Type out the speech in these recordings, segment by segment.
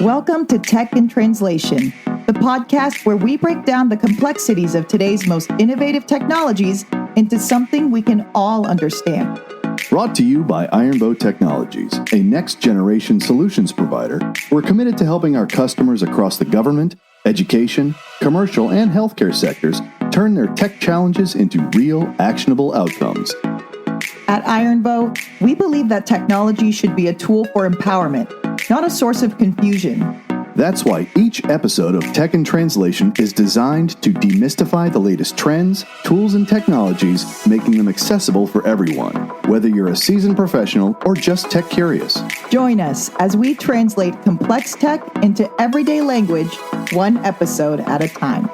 Welcome to Tech in Translation, the podcast where we break down the complexities of today's most innovative technologies into something we can all understand. Brought to you by Ironbow Technologies, a next-generation solutions provider. We're committed to helping our customers across the government, education, commercial, and healthcare sectors turn their tech challenges into real, actionable outcomes. At Ironbow, we believe that technology should be a tool for empowerment, not a source of confusion. That's why each episode of Tech in Translation is designed to demystify the latest trends, tools, and technologies, making them accessible for everyone, whether you're a seasoned professional or just tech curious. Join us as we translate complex tech into everyday language, one episode at a time.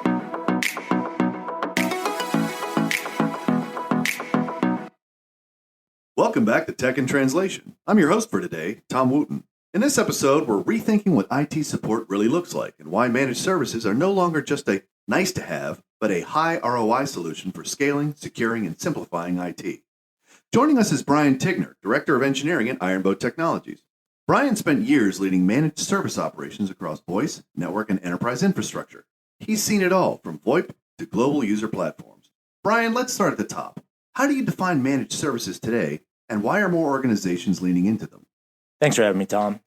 Welcome back to Tech in Translation. I'm your host for today, Tom Wooten. In this episode, we're rethinking what IT support really looks like and why managed services are no longer just a nice-to-have, but a high ROI solution for scaling, securing, and simplifying IT. Joining us is Brian Tigner, Director of Engineering at Ironbow Technologies. Brian spent years leading managed service operations across voice, network, and enterprise infrastructure. He's seen it all, from VoIP to global user platforms. Brian, let's start at the top. How do you define managed services today, and why are more organizations leaning into them? Thanks for having me, Tom.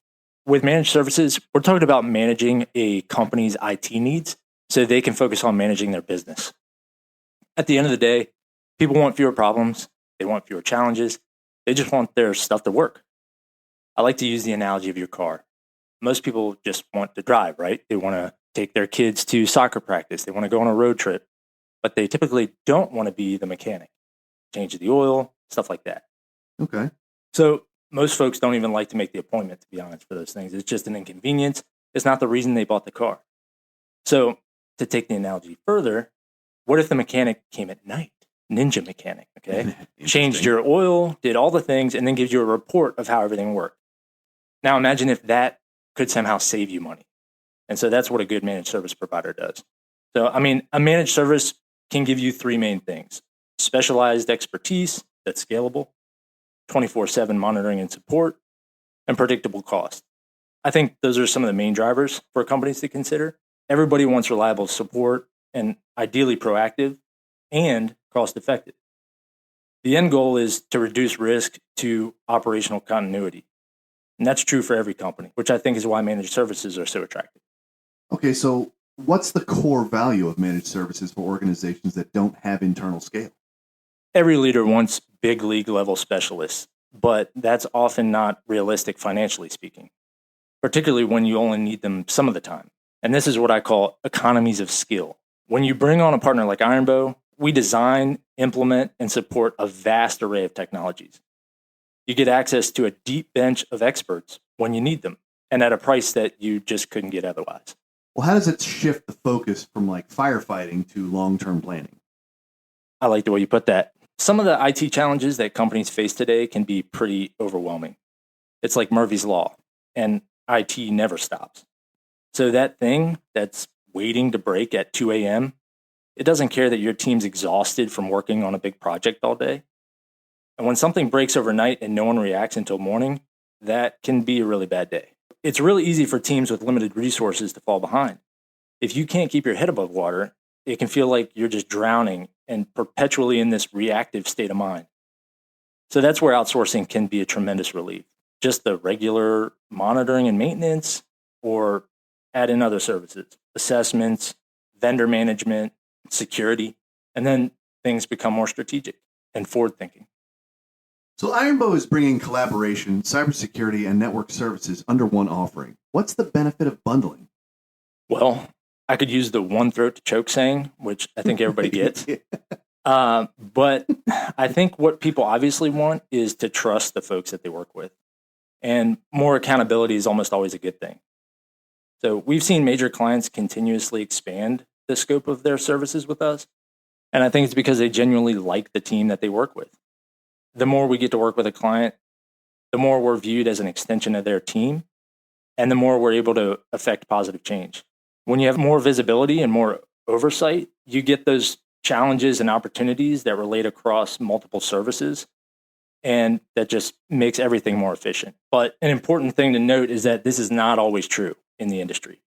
With managed services, we're talking about managing a company's IT needs so they can focus on managing their business. At the end of the day, people want fewer problems. They want fewer challenges. They just want their stuff to work. I like to use the analogy of your car. Most people just want to drive, right? They want to take their kids to soccer practice. They want to go on a road trip, but they typically don't want to be the mechanic, change the oil, stuff like that. Okay. So most folks don't even like to make the appointment, to be honest, for those things. It's just an inconvenience. It's not the reason they bought the car. So to take the analogy further, what if the mechanic came at night? Ninja mechanic, okay? Changed your oil, did all the things, and then gives you a report of how everything worked. Now imagine if that could somehow save you money. And so that's what a good managed service provider does. So, a managed service can give you three main things: specialized expertise that's scalable, 24/7 monitoring and support, and predictable cost. I think those are some of the main drivers for companies to consider. Everybody wants reliable support and ideally proactive and cost-effective. The end goal is to reduce risk to operational continuity. And that's true for every company, which I think is why managed services are so attractive. Okay, so what's the core value of managed services for organizations that don't have internal scale? Every leader wants big league level specialists, but that's often not realistic financially speaking, particularly when you only need them some of the time. And this is what I call economies of skill. When you bring on a partner like Ironbow, we design, implement, and support a vast array of technologies. You get access to a deep bench of experts when you need them, and at a price that you just couldn't get otherwise. Well, how does it shift the focus from like firefighting to long-term planning? I like the way you put that. Some of the IT challenges that companies face today can be pretty overwhelming. It's like Murphy's Law, and IT never stops. So that thing that's waiting to break at 2 a.m., it doesn't care that your team's exhausted from working on a big project all day. And when something breaks overnight and no one reacts until morning, that can be a really bad day. It's really easy for teams with limited resources to fall behind. If you can't keep your head above water, it can feel like you're just drowning and perpetually in this reactive state of mind. So that's where outsourcing can be a tremendous relief. Just the regular monitoring and maintenance, or add in other services, assessments, vendor management, security, and then things become more strategic and forward-thinking. So Ironbow is bringing collaboration, cybersecurity, and network services under one offering. What's the benefit of bundling? Well, I could use the one throat to choke saying, which I think everybody gets. But I think what people obviously want is to trust the folks that they work with. And more accountability is almost always a good thing. So we've seen major clients continuously expand the scope of their services with us. And I think it's because they genuinely like the team that they work with. The more we get to work with a client, the more we're viewed as an extension of their team, and the more we're able to affect positive change. When you have more visibility and more oversight, you get those challenges and opportunities that relate across multiple services, and that just makes everything more efficient. But an important thing to note is that this is not always true. in the industry.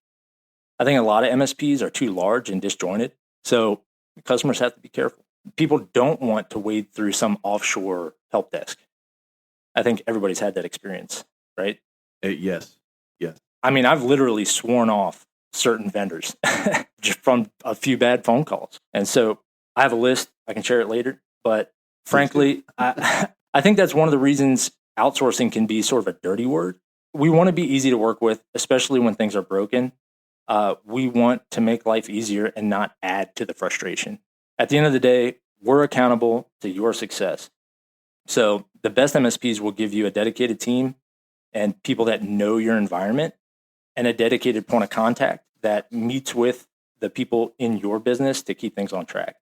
I think a lot of MSPs are too large and disjointed, so customers have to be careful. People don't want to wade through some offshore help desk. I think everybody's had that experience, right? Yes. I mean, I've literally sworn off certain vendors just from a few bad phone calls. And so I have a list. I can share it later. But frankly, I think that's one of the reasons outsourcing can be sort of a dirty word. We want to be easy to work with, especially when things are broken. We want to make life easier and not add to the frustration. At the end of the day, we're accountable to your success. So the best MSPs will give you a dedicated team and people that know your environment and a dedicated point of contact that meets with the people in your business to keep things on track.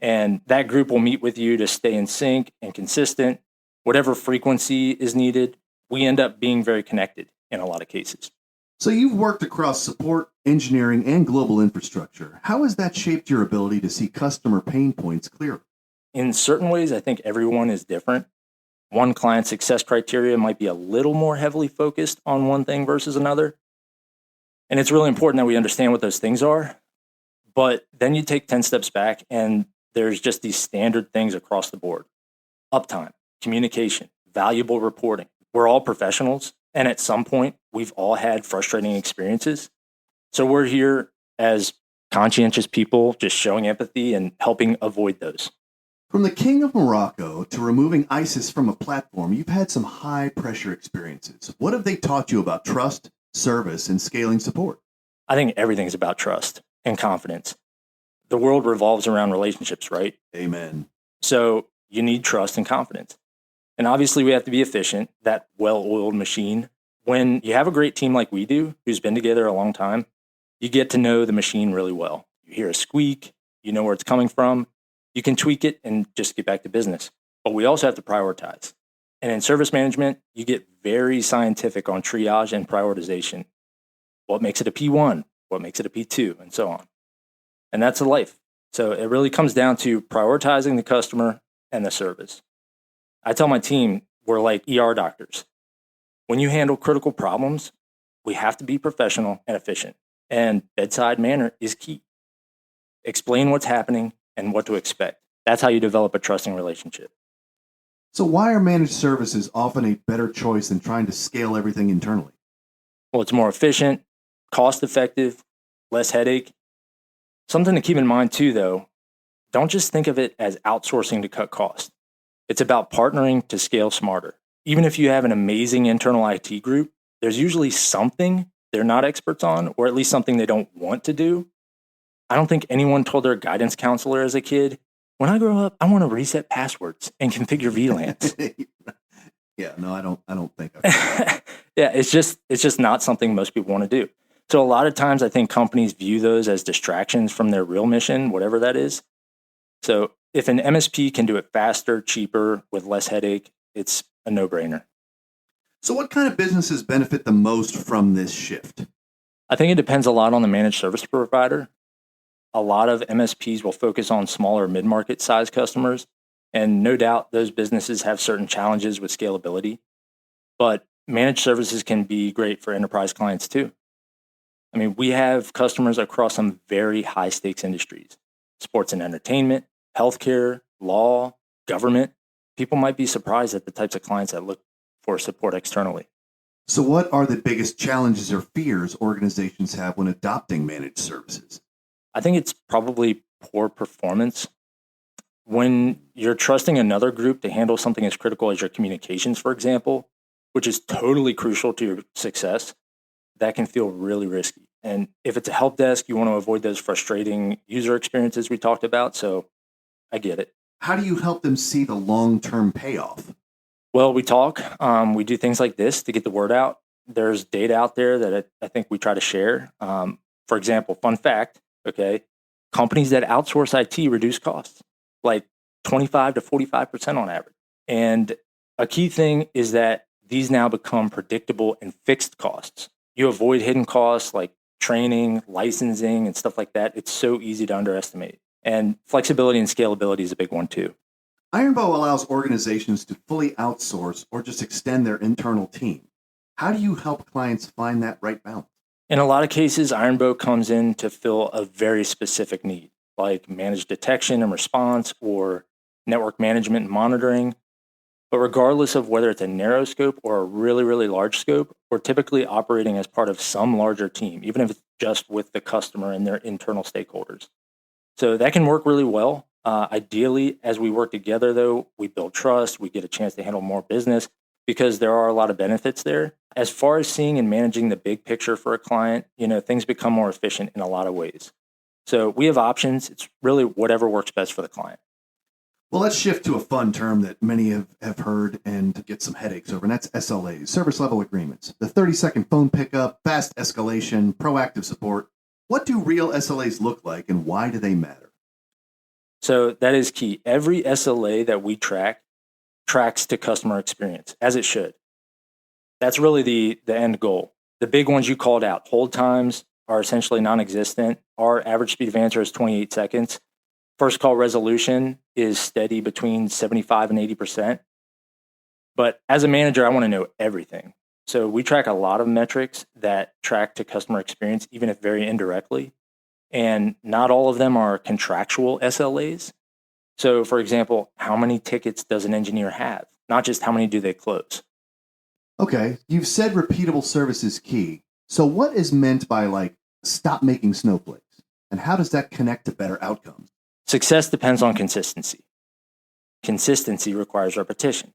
And that group will meet with you to stay in sync and consistent. Whatever frequency is needed, we end up being very connected in a lot of cases. So you've worked across support, engineering, and global infrastructure. How has that shaped your ability to see customer pain points clearly? In certain ways, I think everyone is different. One client success criteria might be a little more heavily focused on one thing versus another. And it's really important that we understand what those things are. But then you take 10 steps back and there's just these standard things across the board. Uptime, communication, valuable reporting. We're all professionals. And at some point, we've all had frustrating experiences. So we're here as conscientious people, just showing empathy and helping avoid those. From the King of Morocco to removing ISIS from a platform, you've had some high-pressure experiences. What have they taught you about trust, service, and scaling support? I think everything's about trust and confidence. The world revolves around relationships, right? Amen. So you need trust and confidence. And obviously, we have to be efficient, that well-oiled machine. When you have a great team like we do, who's been together a long time, you get to know the machine really well. You hear a squeak, you know where it's coming from. You can tweak it and just get back to business. But we also have to prioritize. And in service management, you get very scientific on triage and prioritization. What makes it a P1? What makes it a P2? And so on. And that's the life. So it really comes down to prioritizing the customer and the service. I tell my team, we're like ER doctors. When you handle critical problems, we have to be professional and efficient. And bedside manner is key. Explain what's happening and what to expect. That's how you develop a trusting relationship. So why are managed services often a better choice than trying to scale everything internally? Well, it's more efficient, cost effective, less headache. Something to keep in mind too, though, don't just think of it as outsourcing to cut costs. It's about partnering to scale smarter. Even if you have an amazing internal IT group, there's usually something they're not experts on, or at least something they don't want to do. I don't think anyone told their guidance counselor as a kid, when I grow up, I want to reset passwords and configure VLANs. Yeah, no, I don't think. Yeah, it's just not something most people want to do. So a lot of times I think companies view those as distractions from their real mission, whatever that is. So if an MSP can do it faster, cheaper, with less headache, it's a no-brainer. So what kind of businesses benefit the most from this shift? I think it depends a lot on the managed service provider. A lot of MSPs will focus on smaller mid-market size customers, and no doubt those businesses have certain challenges with scalability. But managed services can be great for enterprise clients too. I mean, we have customers across some very high-stakes industries: sports and entertainment, healthcare, law, government. People might be surprised at the types of clients that look for support externally. So what are the biggest challenges or fears organizations have when adopting managed services? I think it's probably poor performance. When you're trusting another group to handle something as critical as your communications, for example, which is totally crucial to your success, that can feel really risky. And if it's a help desk, you want to avoid those frustrating user experiences we talked about. So I get it. How do you help them see the long-term payoff? Well, we talk. We do things like this to get the word out. There's data out there that I think we try to share. For example, fun fact, okay, companies that outsource IT reduce costs, like 25 to 45% on average. And a key thing is that these now become predictable and fixed costs. You avoid hidden costs like training, licensing, and stuff like that. It's so easy to underestimate. And flexibility and scalability is a big one too. Ironbow allows organizations to fully outsource or just extend their internal team. How do you help clients find that right balance? In a lot of cases, Ironbow comes in to fill a very specific need, like managed detection and response or network management and monitoring. But regardless of whether it's a narrow scope or a really, really large scope, we're typically operating as part of some larger team, even if it's just with the customer and their internal stakeholders. So that can work really well. Ideally, as we work together, though, we build trust, we get a chance to handle more business because there are a lot of benefits there. As far as seeing and managing the big picture for a client, things become more efficient in a lot of ways. So we have options. It's really whatever works best for the client. Well, let's shift to a fun term that many have heard and get some headaches over, and that's SLAs, service level agreements. The 30-second phone pickup, fast escalation, proactive support. What do real SLAs look like, and why do they matter? So that is key. Every SLA that we tracks to customer experience, as it should. That's really the end goal. The big ones you called out, hold times are essentially non-existent. Our average speed of answer is 28 seconds. First call resolution is steady between 75 and 80%. But as a manager, I want to know everything. So we track a lot of metrics that track to customer experience, even if very indirectly. And not all of them are contractual SLAs. So for example, how many tickets does an engineer have? Not just how many do they close. Okay, you've said repeatable service is key. So what is meant by stop making snowflakes? And how does that connect to better outcomes? Success depends on consistency. Consistency requires repetition.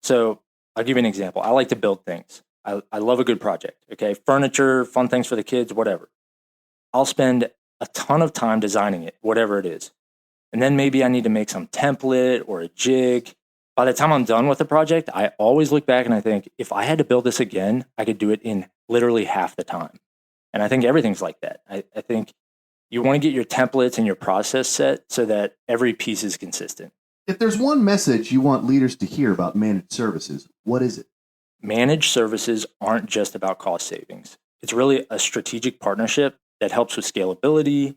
So I'll give you an example. I like to build things. I love a good project, okay? Furniture, fun things for the kids, whatever. I'll spend a ton of time designing it, whatever it is. And then maybe I need to make some template or a jig. By the time I'm done with the project, I always look back and I think, if I had to build this again, I could do it in literally half the time. And I think everything's like that. I think you want to get your templates and your process set so that every piece is consistent. If there's one message you want leaders to hear about managed services, what is it? Managed services aren't just about cost savings. It's really a strategic partnership that helps with scalability,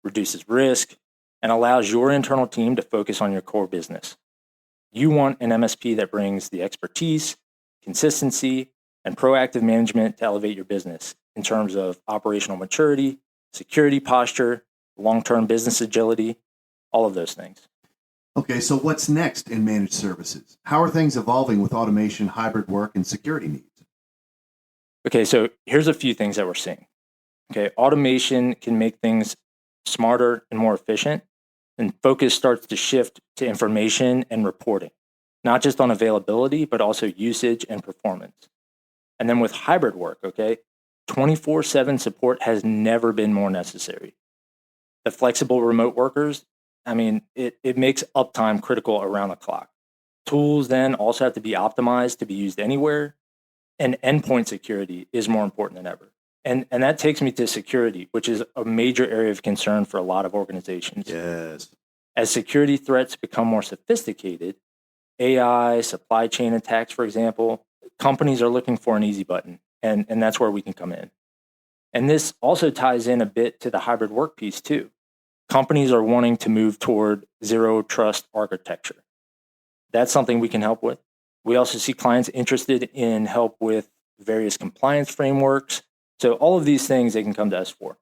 reduces risk, and allows your internal team to focus on your core business. You want an MSP that brings the expertise, consistency, and proactive management to elevate your business in terms of operational maturity, security posture, long-term business agility, all of those things. Okay, so what's next in managed services? How are things evolving with automation, hybrid work, and security needs? Okay, so here's a few things that we're seeing. Okay, automation can make things smarter and more efficient, and focus starts to shift to information and reporting, not just on availability, but also usage and performance. And then with hybrid work, okay, 24/7 support has never been more necessary. The flexible remote workers, it makes uptime critical around the clock. Tools then also have to be optimized to be used anywhere, and endpoint security is more important than ever. And that takes me to security, which is a major area of concern for a lot of organizations. Yes. As security threats become more sophisticated, AI, supply chain attacks, for example, companies are looking for an easy button, and that's where we can come in. And this also ties in a bit to the hybrid work piece too. Companies are wanting to move toward zero trust architecture. That's something we can help with. We also see clients interested in help with various compliance frameworks. So all of these things they can come to us for.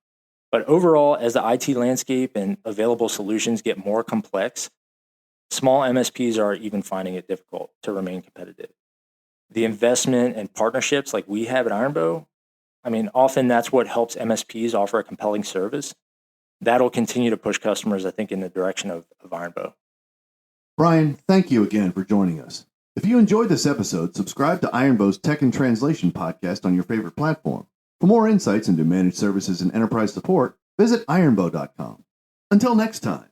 But overall, as the IT landscape and available solutions get more complex, small MSPs are even finding it difficult to remain competitive. The investment and partnerships like we have at Ironbow, often that's what helps MSPs offer a compelling service. That'll continue to push customers, I think, in the direction of Ironbow. Brian, thank you again for joining us. If you enjoyed this episode, subscribe to Ironbow's Tech and Translation podcast on your favorite platform. For more insights into managed services and enterprise support, visit ironbow.com. Until next time.